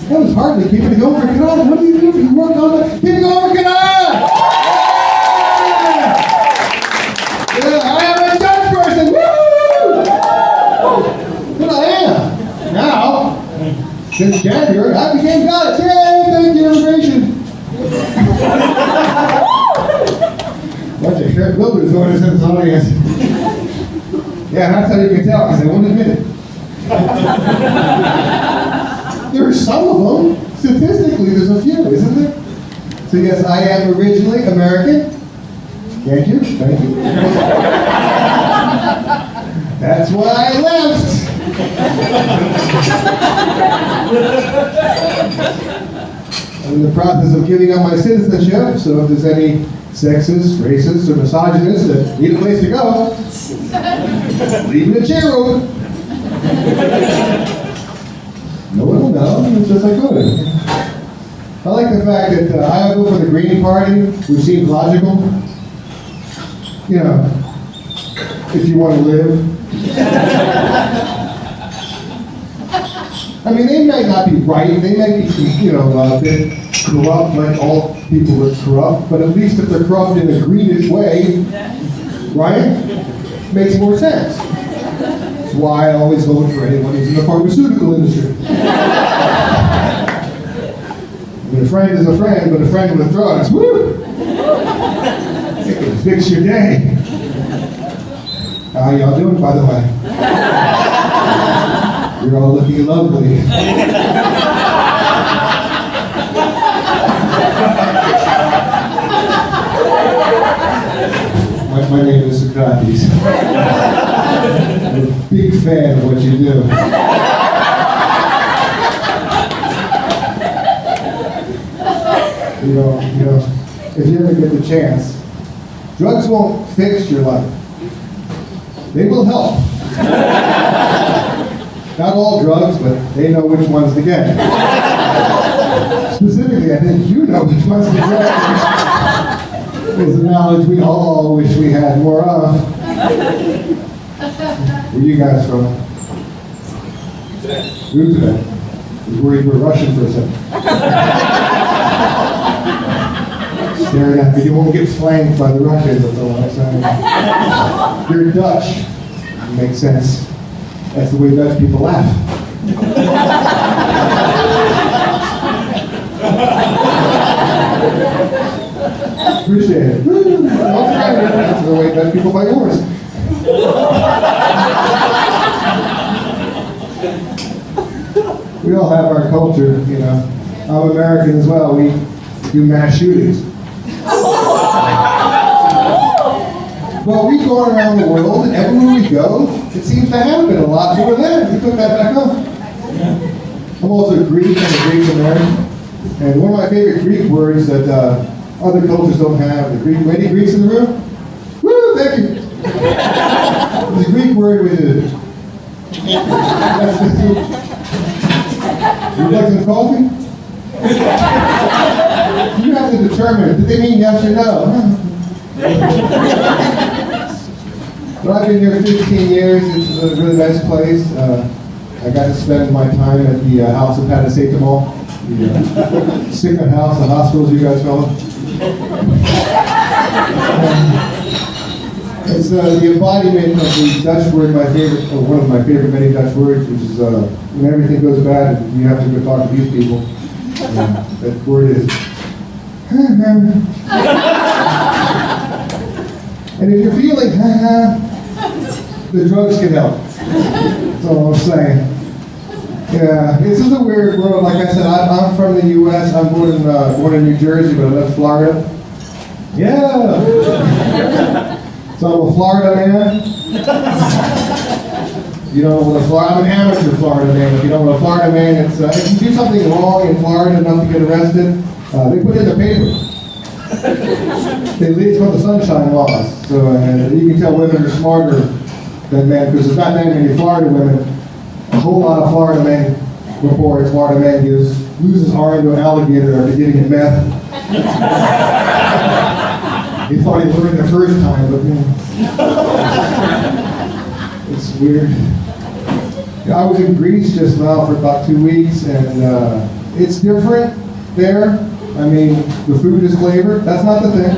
That was hardly keeping it going for Karan. What do you do? You worked on it. Keep it going for Karan! Yeah, I am a Dutch person. Woo! But I am. Now, since January, I became Dutch. Yay! Thank you, immigration. Bunch of shrimp builders going to this audience. Yeah, that's how you can tell, because they won't admit it. There are some of them. Statistically, there's a few, isn't there? So yes, I am originally American. Thank you. Thank you. That's why I left. I'm in the process of giving up my citizenship, so if there's any sexist, racist, or misogynist that need a place to go, leave the chair open. No one will know, it's just like voting. I like the fact that I vote for the Green Party, which seems logical. You know, if you want to live. I mean, they might not be right, they might be, you know, a bit corrupt, like all people are corrupt, but at least if they're corrupt in a greenish way, right, makes more sense. That's why I always vote for anyone who's in the pharmaceutical industry. I mean, a friend is a friend, but a friend with drugs, woo! It can fix your day. How y'all doing, by the way? You're all looking lovely. My name is Socrates. I'm a big fan of what you do. You know, if you ever get the chance, drugs won't fix your life. They will help. Not all drugs, but they know which ones to get. Specifically, I think you know which ones to get. It's a knowledge we all wish we had more of. Where are you guys from? Utrecht. I was worried you were Russian for a second. Staring at me, you won't get flanked by the Russians, that's all I'm saying. You're Dutch. It makes sense. That's the way Dutch people laugh. Appreciate it. That's the way Dutch people fight wars. We all have our culture, you know. I'm American as well. We do mass shootings. Well, we go around the world, and everywhere we go, it seems to happen a lot more than we put that back home. I'm also Greek, I'm a Greek American. And one of my favorite Greek words that other cultures don't have, the Greek, any Greeks in the room? Woo, thank you. There's a Greek word with it. Would you like some coffee? You have to determine, did they mean yes or no? But I've been here 15 years. It's a really nice place. I got to spend my time at the House of Paracetamol, the sickness house, the hospitals you guys call it. It's the embodiment of the Dutch word, my favorite, or one of my favorite many Dutch words, which is when everything goes bad and you have to go talk to these people. That word is. And if you're feeling the drugs can help. That's all I'm saying. Yeah, this is a weird world. Like I said, I'm from the U.S. I'm born in New Jersey, but I left Florida. Yeah. So I'm a Florida man. You don't know what a Florida. I'm an amateur Florida man. If you don't know what a Florida man, it's if you do something wrong in Florida enough to get arrested, they put it in the paper. It's called the sunshine laws. So you can tell women are smarter than men because there's not that many Florida women. A whole lot of Florida men report a Florida man loses arm to an alligator after getting in meth. He thought he learned the first time, but it's weird. I was in Greece just now for about 2 weeks, and it's different there. I mean, the food is flavored. That's not the thing.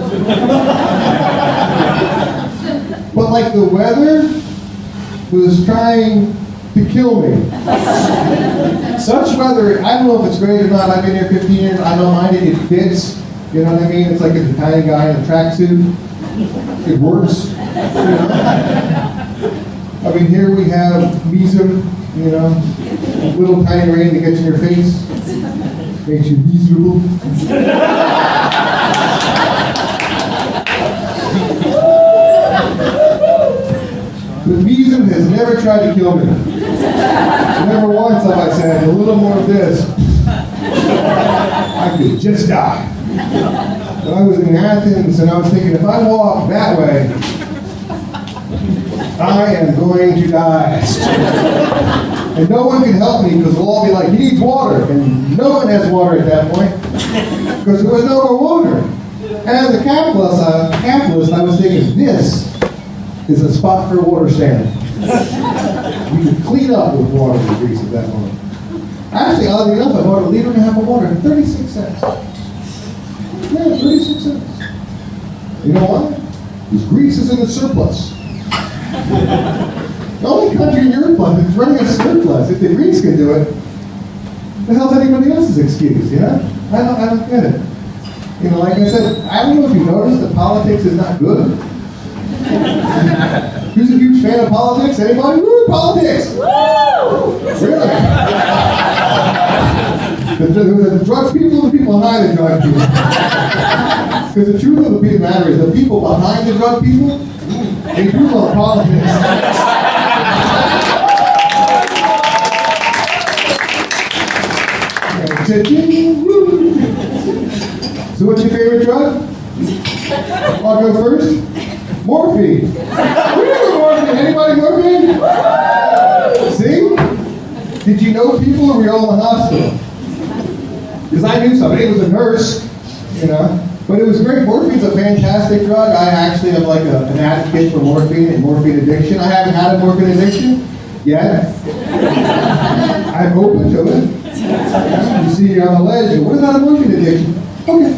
But like the weather was trying to kill me. Such weather, I don't know if it's great or not. I've been here 15 years. I don't mind it. It fits. You know what I mean? It's like a tiny guy in a tracksuit. It works. You know? I mean, here we have Mism, you know, little tiny rain that gets in your face. Makes you miserable. But Mism has never tried to kill me. Never once have I said, a little more of this. I could just die. But I was in Athens and I was thinking, if I walk that way, I am going to die. And no one can help me because they'll all be like, he needs water. And no one has water at that point because there was no more water. And as a capitalist, I was thinking, this is a spot for a water stand. We could clean up with water in Greece at that moment. Actually, oddly enough, I bought a liter and a half of water at 36 cents. Yeah, 36 cents. You know why? Because Greece is in a surplus. The only country in Europe that's running a surplus. If the Greeks can do it, the hell's anybody else's excuse, you know? I don't get it. You know, like I said, I don't know if you noticed that politics is not good. Who's a huge fan of politics? Anybody? Woo, politics! Woo! Really? The drug people and the people behind the drug people. Because the truth of the matter is, the people behind the drug people, they do love politics. So what's your favorite drug? I'll go first. Morphine. Morphine. Anybody morphine? See? Did you know people who were all in the hospital? Because I knew somebody. It was a nurse, you know. But it was great. Morphine's a fantastic drug. I actually am like an advocate for morphine and morphine addiction. I haven't had a morphine addiction yet. I'm open to it. You see, you're on the ledge. What about a morphine addiction? Okay.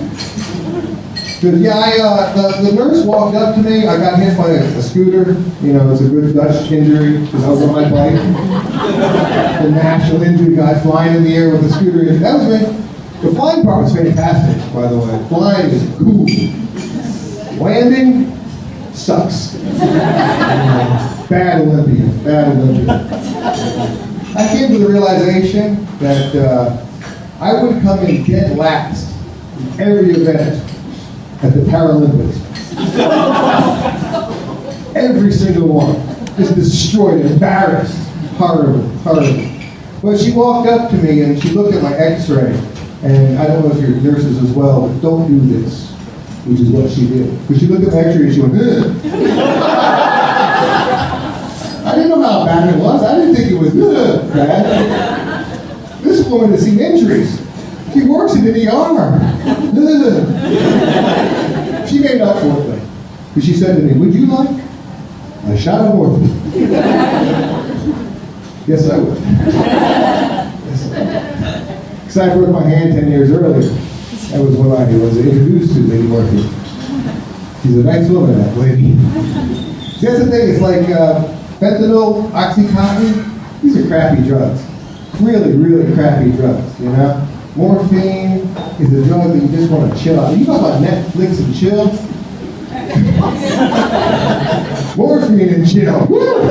Because the nurse walked up to me. I got hit by a scooter. You know, it's a good Dutch injury because I was on my bike. The national injury guy flying in the air with a scooter. That was me. The flying part was fantastic, by the way. Flying is cool. Landing sucks. Bad Olympian. I came to the realization that I would come in dead last in every event at the Paralympics. Every single one. Just destroyed, embarrassed. Horrible. But she walked up to me and she looked at my x-ray. And I don't know if you're nurses as well, but don't do this, which is what she did. Because she looked at my x-ray and she went, ugh. I didn't know how bad it was. I didn't think it was bad. This woman has seen injuries. She works in the ER. She made up for it. Because she said to me, would you like a shot of morphine? Yes, I would. Because I broke my hand 10 years earlier. That was when I was introduced to Lady Morphine. She's a nice woman, that lady. See, that's the thing. It's like fentanyl, Oxycontin. These are crappy drugs. Really, really crappy drugs, you know? Morphine is a drug that you just want to chill out. You talk about Netflix and chill? Morphine and chill. Woo!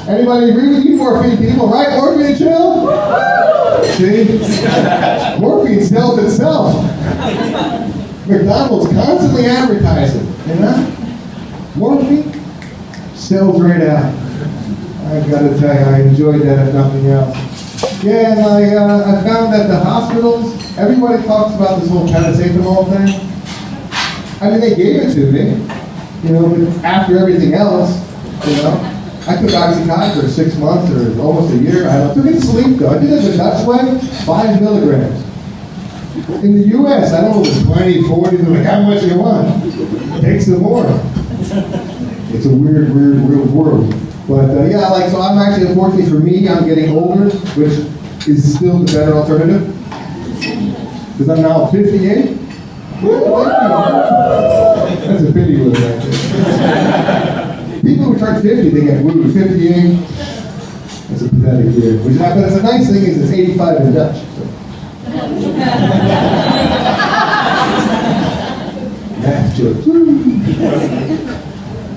Anybody agree with you, morphine people, right? Morphine and chill? See? Morphine sells itself. McDonald's constantly advertising, you know? Morphine sells right out. I've got to tell you, I enjoyed that if nothing else. Yeah, and I found that the hospitals, everybody talks about this whole paracetamol thing. I mean, they gave it to me, you know, but after everything else, you know, I took Oxycontin for 6 months or almost a year. I took it to sleep, though. I did it the Dutch way, 5 milligrams. In the U.S., I don't know if it's 20, 40, they're like, how much do you want? Take some more. It's a weird world. But yeah, like, so I'm actually, unfortunately for me, I'm getting older, which is still the better alternative. Because I'm now 58. That's a pity with right there. People who turn 50, they get wooed. 58, that's a pathetic year. Which, but it's a nice thing is it's 85 in Dutch. So. Math jokes.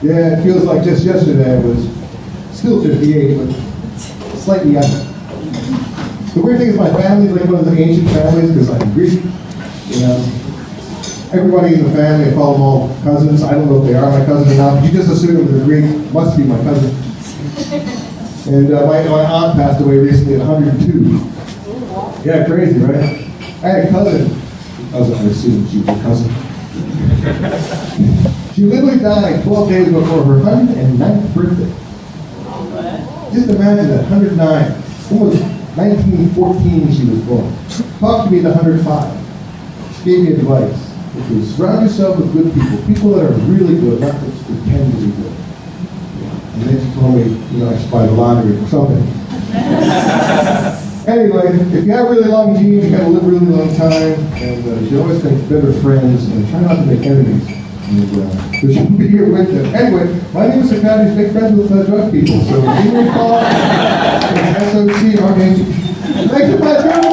Yeah, it feels like just yesterday I was still 58, but slightly younger. The weird thing is my family's like one of the ancient families because I'm Greek. You know, everybody in the family, I call them all cousins. I don't know if they are my cousins or not, but you just assume they're Greek, must be my cousin. And my aunt passed away recently at 102. Yeah, crazy, right? I had a cousin. I assumed she was a cousin. She literally died 12 days before her 109th birthday. Just imagine that, 109. Almost 1914 she was born. Talked to me at 105. She gave me advice, which was surround yourself with good people that are really good, not just pretend to be good. And then she told me, you know, I should buy the lottery or something. Anyway, if you have really long genes, you gotta live a really long time, and you should always make better friends, and try not to make enemies. And we should be here with them. Anyway, my name is Socrates, make friends with drug people, so give me a call. SOC, RH. Thanks for my time.